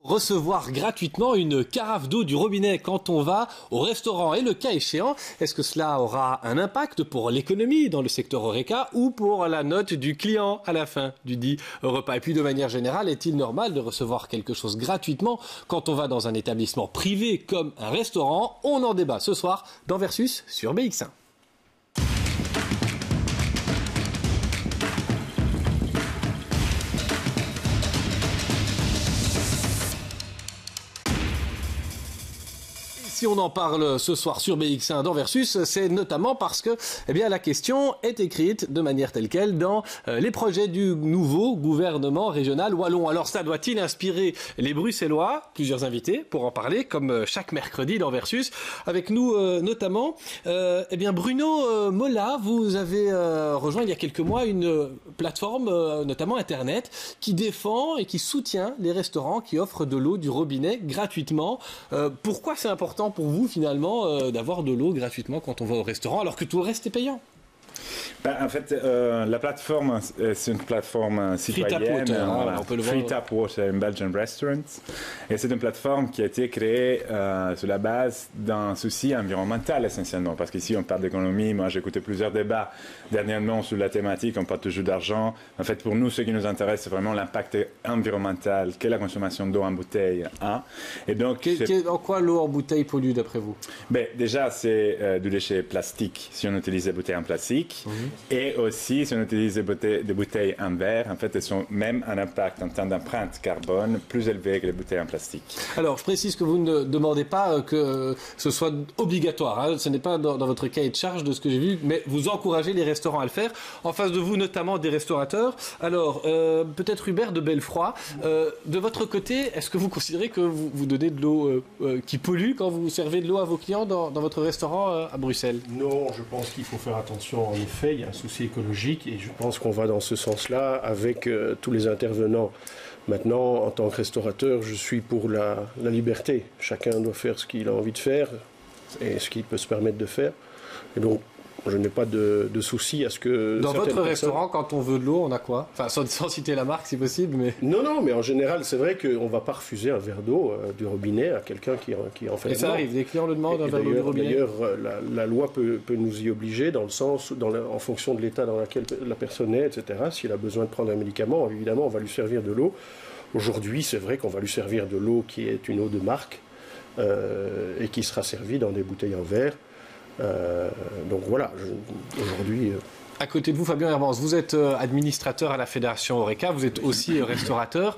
Recevoir gratuitement une carafe d'eau du robinet quand on va au restaurant et le cas échéant, est-ce que cela aura un impact pour l'économie dans le secteur Horeca ou pour la note du client à la fin du dit repas? Et puis de manière générale, est-il normal de recevoir quelque chose gratuitement quand on va dans un établissement privé comme un restaurant? On en débat ce soir dans Versus sur BX1. Si on en parle ce soir sur BX1 dans Versus, c'est notamment parce que la question est écrite de manière telle quelle dans les projets du nouveau gouvernement régional wallon. Alors ça doit-il inspirer les Bruxellois? Plusieurs invités pour en parler, comme chaque mercredi dans Versus. Avec nous notamment Bruno Mola, vous avez rejoint il y a quelques mois une plateforme, notamment Internet, qui défend et qui soutient les restaurants qui offrent de l'eau du robinet gratuitement. Pourquoi c'est important pour vous finalement d'avoir de l'eau gratuitement quand on va au restaurant alors que tout le reste est payant? En fait, la plateforme, c'est une plateforme citoyenne. Free Tap Water in Belgian Restaurants. Et c'est une plateforme qui a été créée sur la base d'un souci environnemental essentiellement. Parce qu'ici, on parle d'économie. Moi, j'ai écouté plusieurs débats dernièrement sur la thématique. On parle toujours d'argent. En fait, pour nous, ce qui nous intéresse, c'est vraiment l'impact environnemental que la consommation d'eau en bouteille a. Et donc, en quoi l'eau en bouteille pollue d'après vous? Déjà, c'est du déchet plastique si on utilise des bouteilles en plastique. Et aussi, si on utilise des bouteilles en verre, en fait, elles ont même un impact en termes d'empreinte carbone plus élevé que les bouteilles en plastique. Alors, je précise que vous ne demandez pas que ce soit obligatoire. Hein. Ce n'est pas dans votre cahier de charge de ce que j'ai vu, mais vous encouragez les restaurants à le faire. En face de vous, notamment des restaurateurs. Alors, peut-être Hubert de Belfroid. De votre côté, est-ce que vous considérez que vous donnez de l'eau qui pollue quand vous servez de l'eau à vos clients dans votre restaurant à Bruxelles? Non, je pense qu'il faut faire attention. En effet, il y a un souci écologique et je pense qu'on va dans ce sens-là avec tous les intervenants. Maintenant, en tant que restaurateur, je suis pour la liberté. Chacun doit faire ce qu'il a envie de faire et ce qu'il peut se permettre de faire. Et donc, je n'ai pas de souci à ce que... Dans votre restaurant, quand on veut de l'eau, on a quoi? Enfin, sans citer la marque, si possible, mais... Non, mais en général, c'est vrai qu'on ne va pas refuser un verre d'eau du robinet à quelqu'un qui en fait... Et ça arrive, les clients le demandent, un verre d'eau du robinet? D'ailleurs, la loi peut nous y obliger, dans le sens, en fonction de l'état dans lequel la personne est, etc. S'il a besoin de prendre un médicament, évidemment, on va lui servir de l'eau. Aujourd'hui, c'est vrai qu'on va lui servir de l'eau qui est une eau de marque et qui sera servie dans des bouteilles en verre. Donc voilà, aujourd'hui... À côté de vous, Fabien Hermans, vous êtes administrateur à la Fédération Horeca, vous êtes aussi restaurateur.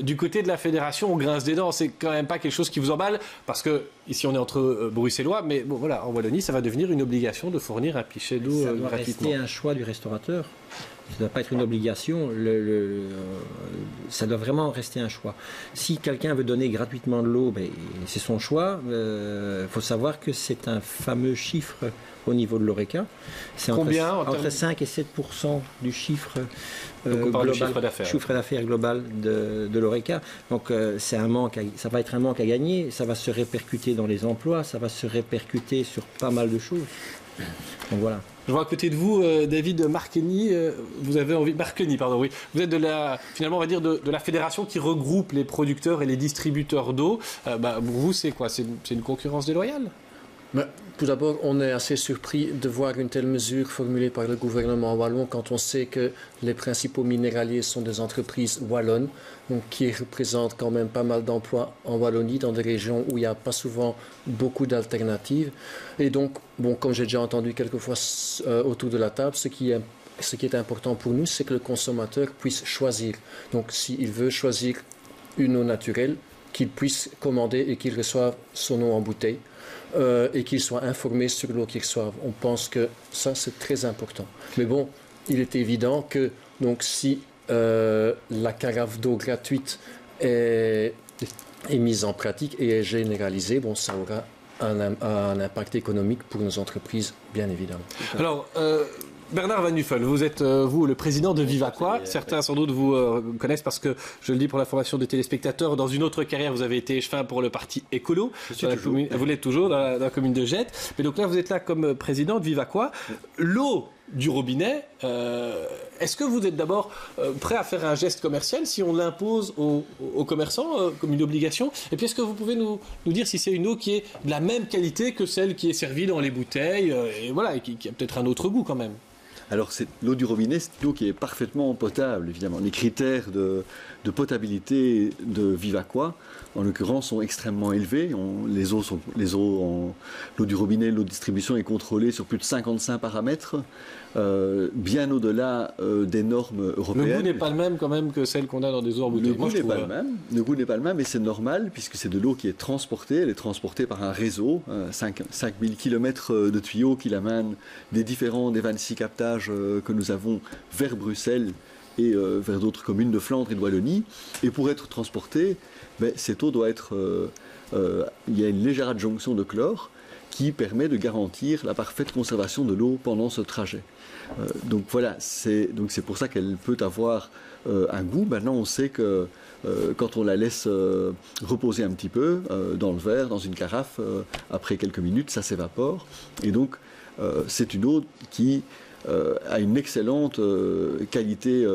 Du côté de la Fédération, on grince des dents, c'est quand même pas quelque chose qui vous emballe, parce que ici on est entre Bruxellois, mais bon voilà, en Wallonie, ça va devenir une obligation de fournir un pichet d'eau gratuitement. Ça doit rester un choix du restaurateur. Ça ne doit pas être une obligation, ça doit vraiment rester un choix. Si quelqu'un veut donner gratuitement de l'eau, c'est son choix. Faut savoir que c'est un fameux chiffre au niveau de l'Horeca. C'est entre 5 et 7% du chiffre global, chiffre d'affaires global de l'Horeca. Donc ça va être un manque à gagner, ça va se répercuter dans les emplois, ça va se répercuter sur pas mal de choses. Donc voilà. Je vois à côté de vous, David Marqueny, vous avez envie... Marqueny, pardon, oui. Vous êtes finalement, on va dire, de la fédération qui regroupe les producteurs et les distributeurs d'eau. Pour vous, c'est quoi? C'est une concurrence déloyale? Tout d'abord, on est assez surpris de voir une telle mesure formulée par le gouvernement wallon quand on sait que les principaux minéraliers sont des entreprises wallonnes, donc qui représentent quand même pas mal d'emplois en Wallonie, dans des régions où il n'y a pas souvent beaucoup d'alternatives. Et donc, comme j'ai déjà entendu quelques fois autour de la table, ce qui est important pour nous, c'est que le consommateur puisse choisir. Donc, s'il veut choisir une eau naturelle, qu'il puisse commander et qu'il reçoive son eau en bouteille. Et qu'ils soient informés sur l'eau qu'ils reçoivent. On pense que ça, c'est très important. Mais bon, il est évident que donc, si la carafe d'eau gratuite est mise en pratique et est généralisée, ça aura un impact économique pour nos entreprises, bien évidemment. Alors, Bernard Van Nuffel, vous êtes, vous, le président de Vivaqua. Certains, sans doute, vous connaissent parce que, je le dis pour l'information des téléspectateurs, dans une autre carrière, vous avez été échevin pour le parti écolo. Vous l'êtes toujours dans la commune de Jette. Mais donc là, vous êtes là comme président de Vivaqua. L'eau du robinet, est-ce que vous êtes d'abord prêt à faire un geste commercial si on l'impose aux commerçants comme une obligation? Et puis est-ce que vous pouvez nous dire si c'est une eau qui est de la même qualité que celle qui est servie dans les bouteilles et voilà, et qui a peut-être un autre goût quand même? Alors l'eau du robinet, c'est une eau qui est parfaitement potable, évidemment. Les critères de potabilité de Vivaqua, en l'occurrence, sont extrêmement élevés. L'eau du robinet, l'eau de distribution est contrôlée sur plus de 55 paramètres, bien au-delà des normes européennes. Le goût n'est pas le même quand même que celle qu'on a dans des eaux en bouteille. Le goût n'est pas le même, et c'est normal, puisque c'est de l'eau qui est transportée. Elle est transportée par un réseau, 5000 km de tuyaux qui l'amènent des 26 captages que nous avons vers Bruxelles et vers d'autres communes de Flandre et de Wallonie. Et pour être transportée, cette eau doit être... il y a une légère adjonction de chlore qui permet de garantir la parfaite conservation de l'eau pendant ce trajet. Donc voilà, c'est pour ça qu'elle peut avoir un goût. Maintenant, on sait que quand on la laisse reposer un petit peu dans le verre, dans une carafe, après quelques minutes, ça s'évapore. Et donc, c'est une eau qui a une excellente qualité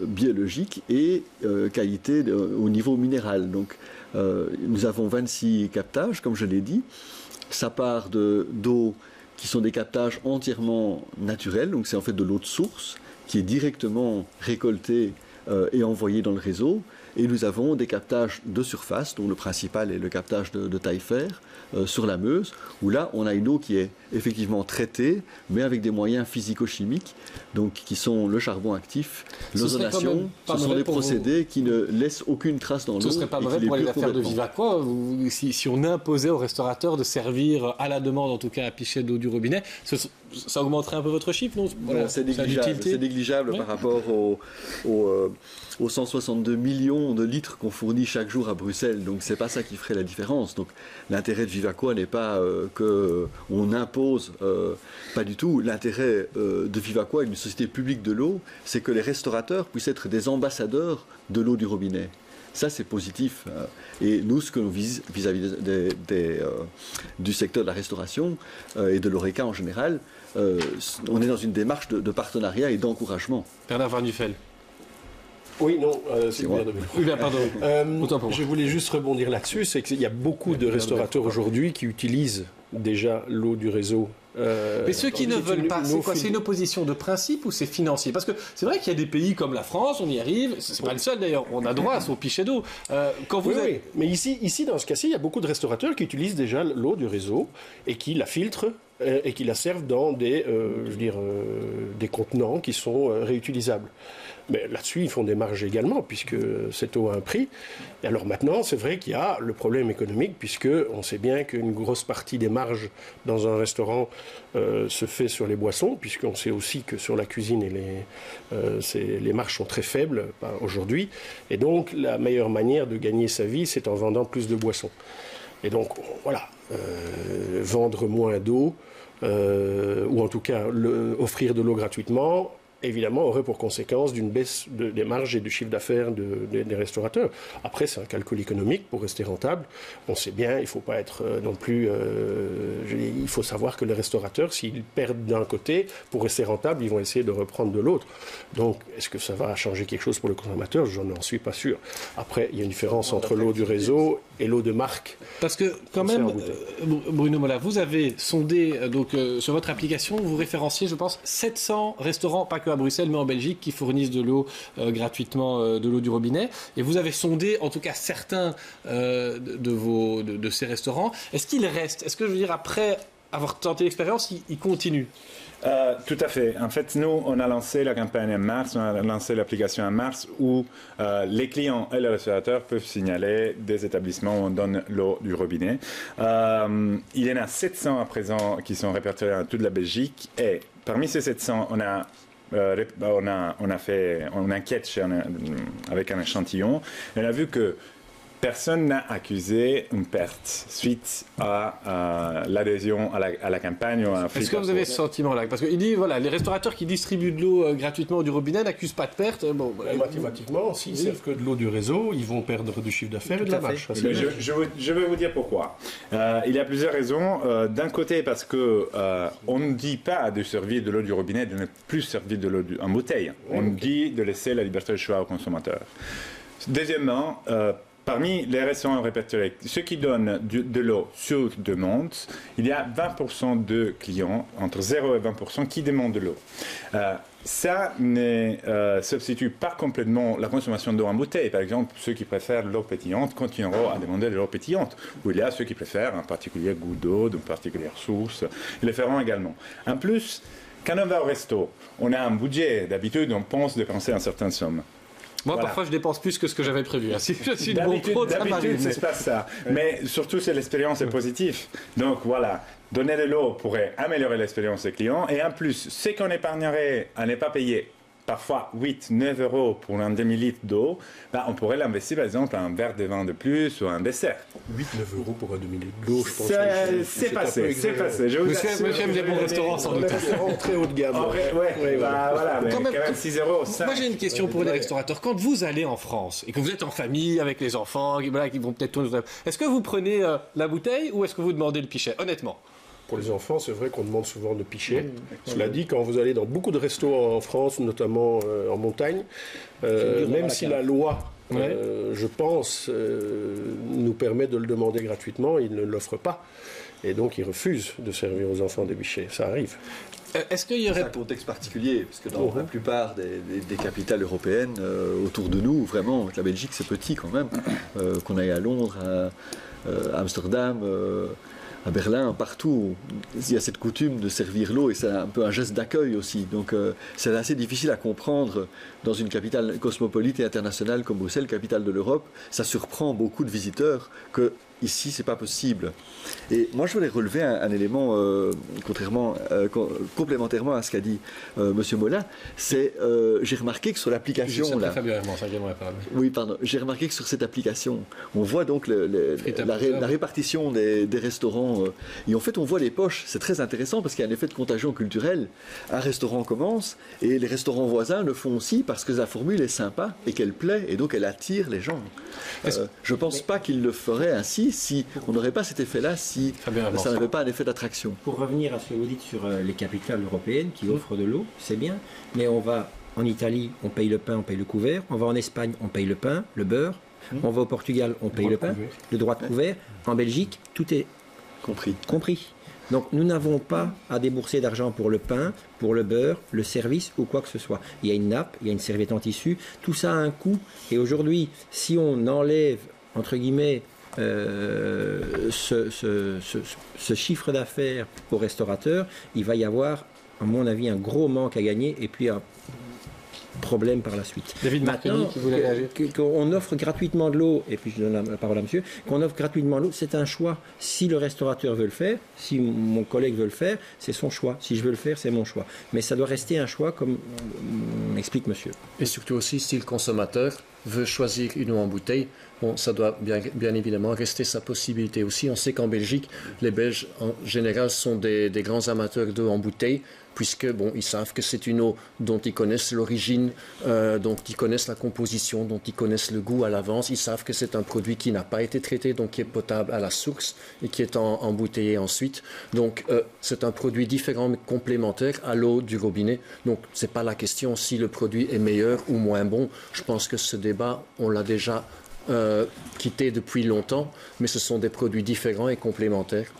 biologique et qualité au niveau minéral. Donc, nous avons 26 captages, comme je l'ai dit. Ça part d'eau qui sont des captages entièrement naturels, donc c'est en fait de l'eau de source qui est directement récoltée et envoyée dans le réseau. Et nous avons des captages de surface, dont le principal est le captage de Taillefer sur la Meuse, où là on a une eau qui est effectivement traitée, mais avec des moyens physico-chimiques, donc qui sont le charbon actif, l'ozonation. Ce sont des procédés qui ne laissent aucune trace dans l'eau. Ce ne serait pas mauvais pour les affaires de Vivaqua si on imposait aux restaurateurs de servir à la demande, en tout cas, un pichet d'eau du robinet. Ça augmenterait un peu votre chiffre, non? Voilà, c'est négligeable par rapport aux 162 millions de litres qu'on fournit chaque jour à Bruxelles. Donc c'est pas ça qui ferait la différence. Donc l'intérêt de Vivaqua n'est pas qu'on impose, pas du tout. L'intérêt de Vivaqua, une société publique de l'eau, c'est que les restaurateurs puissent être des ambassadeurs de l'eau du robinet. Ça, c'est positif. Et nous, ce que nous vise vis-à-vis du secteur de la restauration et de l'ORECA en général, on est dans une démarche de partenariat et d'encouragement. Bernard Van Nuffel. Oui, non, c'est moi. Oui, bien, pardon. Je voulais juste rebondir là-dessus, c'est qu'il y a beaucoup de restaurateurs aujourd'hui qui utilisent déjà l'eau du réseau. Mais ceux qui ne veulent pas, c'est quoi? C'est une opposition de principe ou c'est financier? Parce que c'est vrai qu'il y a des pays comme la France, on y arrive, c'est pas le seul d'ailleurs, on a droit à son pichet d'eau. Oui, mais ici, dans ce cas-ci, il y a beaucoup de restaurateurs qui utilisent déjà l'eau du réseau et qui la filtrent et qui la servent dans des contenants qui sont réutilisables. Mais là-dessus, ils font des marges également, puisque cette eau a un prix. Et alors maintenant, c'est vrai qu'il y a le problème économique, puisqu'on sait bien qu'une grosse partie des marges dans un restaurant se fait sur les boissons, puisqu'on sait aussi que sur la cuisine, les marges sont très faibles aujourd'hui. Et donc, la meilleure manière de gagner sa vie, c'est en vendant plus de boissons. Et donc, voilà, vendre moins d'eau, ou en tout cas offrir de l'eau gratuitement, évidemment, aurait pour conséquence d'une baisse des marges et du chiffre d'affaires des restaurateurs. Après, c'est un calcul économique pour rester rentable. On sait bien, il ne faut pas être non plus... il faut savoir que les restaurateurs, s'ils perdent d'un côté, pour rester rentable, ils vont essayer de reprendre de l'autre. Donc, est-ce que ça va changer quelque chose pour le consommateur? Je n'en suis pas sûr. Après, il y a une différence entre l'eau du réseau et l'eau de marque. Parce que, quand même, Bruno Mola, vous avez sondé, sur votre application, vous référenciez, je pense, 700 restaurants, pas que à Bruxelles, mais en Belgique, qui fournissent de l'eau gratuitement, de l'eau du robinet. Et vous avez sondé, en tout cas, certains de ces restaurants. Est-ce qu'ils restent? Est-ce que, je veux dire, après avoir tenté l'expérience, ils continuent? Tout à fait. En fait, nous, on a lancé la campagne en mars, on a lancé l'application en mars où les clients et les restaurateurs peuvent signaler des établissements où on donne l'eau du robinet. Il y en a 700 à présent qui sont répertoriés dans toute la Belgique et parmi ces 700, on a fait une enquête avec un échantillon et on a vu que personne n'a accusé une perte suite à l'adhésion à la campagne. Est-ce que vous avez ce sentiment-là? Parce qu'il dit, voilà, les restaurateurs qui distribuent de l'eau gratuitement du robinet n'accusent pas de perte. Bon, mathématiquement, s'ils servent que de l'eau du réseau, ils vont perdre du chiffre d'affaires et de la marge. Je vais vous dire pourquoi. Il y a plusieurs raisons. D'un côté, parce que on ne dit pas de servir de l'eau du robinet, de ne plus servir de l'eau en bouteille. On dit de laisser la liberté de choix aux consommateurs. Deuxièmement, parmi les restaurants répertoriés, ceux qui donnent de l'eau sur demande, il y a 20% de clients, entre 0 et 20%, qui demandent de l'eau. Ça ne substitue pas complètement la consommation d'eau en bouteille. Par exemple, ceux qui préfèrent l'eau pétillante continueront à demander de l'eau pétillante. Ou il y a ceux qui préfèrent un particulier goût d'eau, d'une particulière source. Ils le feront également. En plus, quand on va au resto, on a un budget. D'habitude, on pense dépenser une certaine somme. Moi, parfois, je dépense plus que ce que j'avais prévu. Si je suis d'habitude, c'est pas ça. Mais surtout, c'est l'expérience est positive. Donc, voilà. Donner de l'eau pourrait améliorer l'expérience des clients. Et en plus, ce qu'on épargnerait à ne pas payer parfois 8-9 euros pour un demi-litre d'eau, on pourrait l'investir par exemple un verre de vin de plus ou un dessert. 8-9 euros pour un demi-litre d'eau, je pense. C'est passé. Monsieur aime des bons restaurants sans doute. Très haut de gamme. Voilà, mais quand même 6 euros. Moi j'ai une question pour les restaurateurs. Quand vous allez en France et que vous êtes en famille avec les enfants, qui vont peut-être tourner, est-ce que vous prenez la bouteille ou est-ce que vous demandez le pichet, honnêtement? Pour les enfants, c'est vrai qu'on demande souvent le pichet. Cela dit, quand vous allez dans beaucoup de restos en France, notamment en montagne, même si la loi, je pense, nous permet de le demander gratuitement, ils ne l'offrent pas. Et donc, ils refusent de servir aux enfants des pichets. Ça arrive. Est-ce qu'il y aurait un contexte particulier, parce que dans la plupart des capitales européennes autour de nous, vraiment, la Belgique c'est petit quand même, qu'on aille à Londres, à Amsterdam, à Berlin, partout, il y a cette coutume de servir l'eau et c'est un peu un geste d'accueil aussi. Donc c'est assez difficile à comprendre dans une capitale cosmopolite et internationale comme Bruxelles, capitale de l'Europe. Ça surprend beaucoup de visiteurs que ici, c'est pas possible. Et moi, je voulais relever un élément complémentairement à ce qu'a dit Monsieur Molin. C'est, j'ai remarqué que sur l'application là. Oui, pardon. J'ai remarqué que sur cette application, on voit donc la répartition des restaurants. Et en fait, on voit les poches. C'est très intéressant parce qu'il y a un effet de contagion culturelle. Un restaurant commence et les restaurants voisins le font aussi parce que la formule est sympa et qu'elle plaît et donc elle attire les gens. Je pense pas qu'ils le feraient ainsi si on n'aurait pas cet effet-là, si ça n'avait pas un effet d'attraction. Pour revenir à ce que vous dites sur les capitales européennes qui offrent de l'eau, c'est bien, mais on va en Italie, on paye le pain, on paye le couvert, on va en Espagne, on paye le pain, le beurre, on va au Portugal, on paye le pain, le droit de couvert, en Belgique, tout est compris. Donc nous n'avons pas à débourser d'argent pour le pain, pour le beurre, le service ou quoi que ce soit. Il y a une nappe, il y a une serviette en tissu, tout ça a un coût. Et aujourd'hui, si on enlève, entre guillemets, ce chiffre d'affaires aux restaurateurs, il va y avoir, à mon avis, un gros manque à gagner et puis un problème par la suite. David Marconi, qui voulait réagir. Qu'on offre gratuitement de l'eau, et puis je donne la parole à monsieur, qu'on offre gratuitement de l'eau, c'est un choix. Si le restaurateur veut le faire, si mon collègue veut le faire, c'est son choix. Si je veux le faire, c'est mon choix. Mais ça doit rester un choix, comme explique monsieur. Et surtout aussi, si le consommateur veut choisir une eau en bouteille, ça doit bien évidemment rester sa possibilité aussi. On sait qu'en Belgique, les Belges en général sont des grands amateurs d'eau en bouteille, puisque ils savent que c'est une eau dont ils connaissent l'origine, dont ils connaissent la composition, dont ils connaissent le goût à l'avance. Ils savent que c'est un produit qui n'a pas été traité, donc qui est potable à la source et qui est embouteillé ensuite. Donc c'est un produit différent mais complémentaire à l'eau du robinet. Donc c'est pas la question si le produit est meilleur ou moins bon. Je pense que ce débat, on l'a déjà quitté depuis longtemps, mais ce sont des produits différents et complémentaires.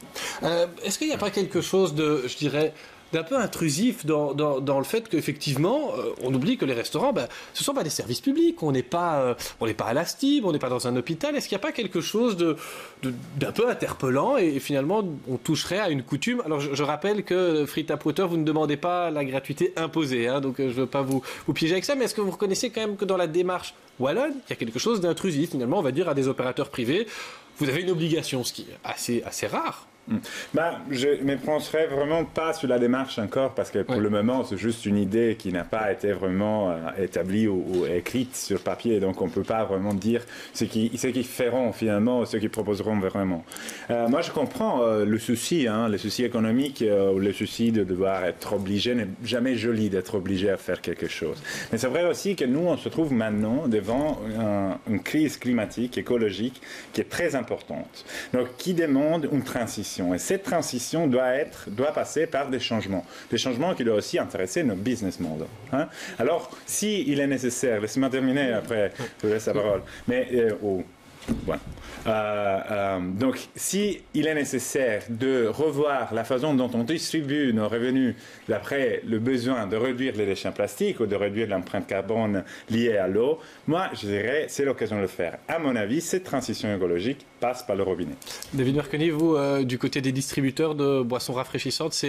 Est-ce qu'il n'y a pas quelque chose de, je dirais, d'un peu intrusif dans le fait qu'effectivement, on oublie que les restaurants, ce ne sont pas des services publics, on n'est pas à la STIB, on n'est pas dans un hôpital. Est-ce qu'il n'y a pas quelque chose d'un peu interpellant et finalement, on toucherait à une coutume? Alors, je rappelle que Frita Prouter, vous ne demandez pas la gratuité imposée, donc je ne veux pas vous piéger avec ça, mais est-ce que vous reconnaissez quand même que dans la démarche wallonne, il y a quelque chose d'intrusif, finalement, on va dire, à des opérateurs privés? Vous avez une obligation, ce qui est assez rare. Je ne me prononcerai vraiment pas sur la démarche encore, parce que pour le moment, c'est juste une idée qui n'a pas été vraiment établie ou écrite sur papier, donc on ne peut pas vraiment dire ce qu'ils feront finalement, ce qu'ils proposeront vraiment. Moi, je comprends le souci économique, ou le souci de devoir être obligé. N'est jamais joli d'être obligé à faire quelque chose. Mais c'est vrai aussi que nous, on se trouve maintenant devant une crise climatique, écologique, qui est très importante, donc qui demande une transition. Et cette transition doit passer par des changements qui doivent aussi intéresser nos business models. Hein? Alors, s'il est nécessaire, laissez-moi terminer, après je vous laisse la parole, mais donc, s'il est nécessaire de revoir la façon dont on distribue nos revenus d'après le besoin de réduire les déchets plastiques ou de réduire l'empreinte carbone liée à l'eau, moi, je dirais c'est l'occasion de le faire. À mon avis, cette transition écologique passe par le robinet. David Merconi, vous, du côté des distributeurs de boissons rafraîchissantes,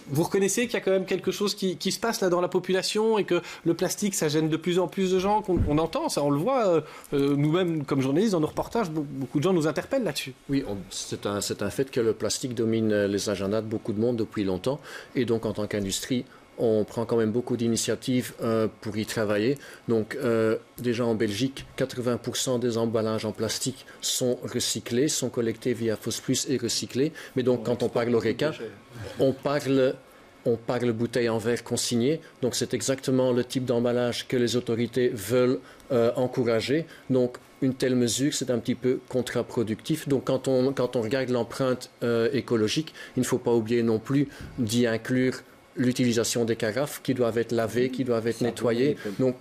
vous reconnaissez qu'il y a quand même quelque chose qui se passe là dans la population et que le plastique, ça gêne de plus en plus de gens, qu'on entend, ça, on le voit, nous-mêmes comme journalistes, dans nos reportages, beaucoup de gens nous interpellent là-dessus. Oui, c'est un fait que le plastique domine les agendas de beaucoup de monde depuis longtemps. Et donc, en tant qu'industrie, on prend quand même beaucoup d'initiatives pour y travailler. Donc, déjà en Belgique, 80% des emballages en plastique sont recyclés, sont collectés via FOSPlus et recyclés. Mais donc, quand on parle Horeca, on parle bouteilles en verre consignées. Donc, c'est exactement le type d'emballage que les autorités veulent encourager. Donc, une telle mesure, c'est un petit peu contre-productif. Donc, quand on regarde l'empreinte écologique, il ne faut pas oublier non plus d'y inclure l'utilisation des carafes qui doivent être lavées, qui doivent être nettoyées. Donc,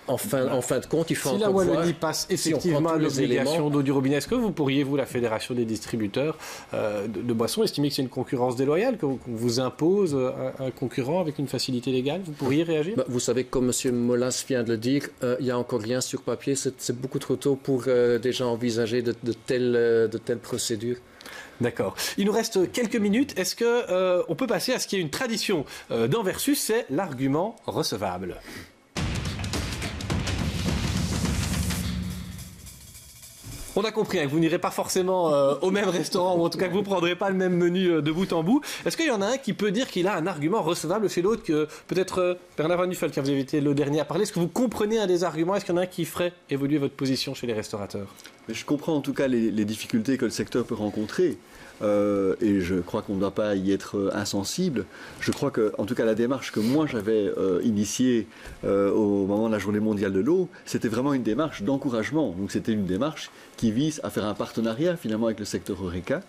en fin de compte, il faut si la Wallonie passe effectivement à l'obligation d'eau du robinet, est-ce que vous pourriez, vous, la Fédération des distributeurs de boissons, estimer que c'est une concurrence déloyale, qu'on vous impose un concurrent avec une facilité légale? Vous pourriez réagir? Vous savez, comme M. Molas vient de le dire, il n'y a encore rien sur papier. C'est beaucoup trop tôt pour déjà envisager de telles procédures. D'accord. Il nous reste quelques minutes. Est-ce qu'on peut passer à ce qui est une tradition dans Versus, c'est l'argument recevable. On a compris que vous n'irez pas forcément au même restaurant, ou en tout cas que vous ne prendrez pas le même menu de bout en bout. Est-ce qu'il y en a un qui peut dire qu'il a un argument recevable chez l'autre, que peut-être Bernard Van Nuffel, qui vous avez été le dernier à parler, est-ce que vous comprenez un des arguments? Est-ce qu'il y en a un qui ferait évoluer votre position chez les restaurateurs? Mais je comprends en tout cas les difficultés que le secteur peut rencontrer. Et je crois qu'on ne doit pas y être insensible. Je crois que, en tout cas, la démarche que moi j'avais initiée au moment de la Journée mondiale de l'eau, c'était vraiment une démarche d'encouragement. Donc c'était une démarche qui vise à faire un partenariat finalement avec le secteur Horeca,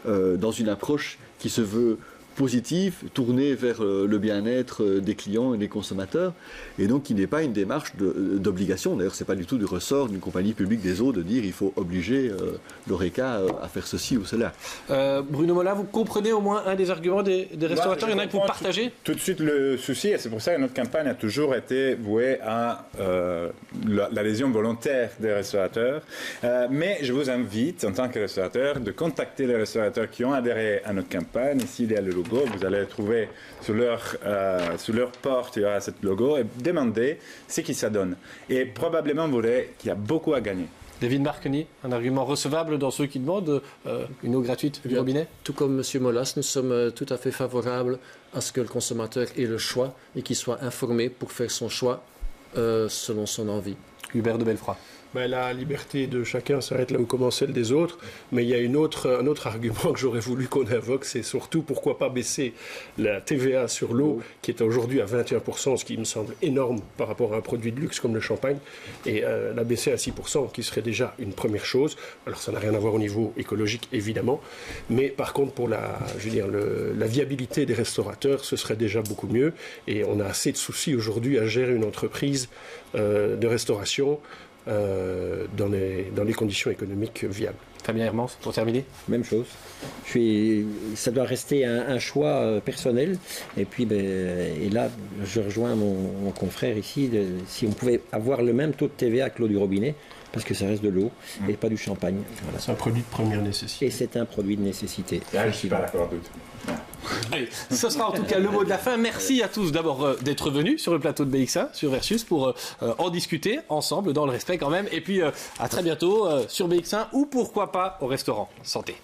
dans une approche qui se veut positive, tournée vers le bien-être des clients et des consommateurs, et donc qui n'est pas une démarche d'obligation. D'ailleurs, ce n'est pas du tout du ressort d'une compagnie publique des eaux de dire il faut obliger l'Horeca à faire ceci ou cela. Bruno Mola, vous comprenez au moins un des arguments des restaurateurs? Il y en a que vous partagez? Tout de suite le souci, et c'est pour ça que notre campagne a toujours été vouée à l'adhésion volontaire des restaurateurs. Mais je vous invite, en tant que restaurateur, de contacter les restaurateurs qui ont adhéré à notre campagne. Ici, il y a le logo. Vous allez le trouver sur leur porte, il y aura ce logo, et demandez ce qui ça donne. Et probablement, vous verrez qu'il y a beaucoup à gagner. David Merconi, un argument recevable dans ceux qui demandent une eau gratuite du robinet? Tout comme M. Molas, nous sommes tout à fait favorables à ce que le consommateur ait le choix et qu'il soit informé pour faire son choix selon son envie. Hubert de Belfroid. La liberté de chacun s'arrête là où commence celle des autres, mais il y a un autre argument que j'aurais voulu qu'on invoque, c'est surtout pourquoi pas baisser la TVA sur l'eau, qui est aujourd'hui à 21%, ce qui me semble énorme par rapport à un produit de luxe comme le champagne, et la baisser à 6%, qui serait déjà une première chose. Alors ça n'a rien à voir au niveau écologique, évidemment, mais par contre pour la viabilité des restaurateurs, ce serait déjà beaucoup mieux, et on a assez de soucis aujourd'hui à gérer une entreprise de restauration dans les conditions économiques viables. Fabien Hermans, pour terminer? Même chose. Ça doit rester un choix personnel. Et puis, et là, je rejoins mon confrère ici. Si on pouvait avoir le même taux de TVA que l'eau du robinet, parce que ça reste de l'eau et pas du champagne. Voilà. C'est un produit de première nécessité. Et c'est un produit de nécessité. Je ne suis pas d'accord du tout. Allez, ce sera en tout cas le mot de la fin. Merci à tous d'abord d'être venus sur le plateau de BX1 sur Versus pour en discuter ensemble dans le respect quand même. Et puis à très bientôt sur BX1 ou pourquoi pas au restaurant. Santé.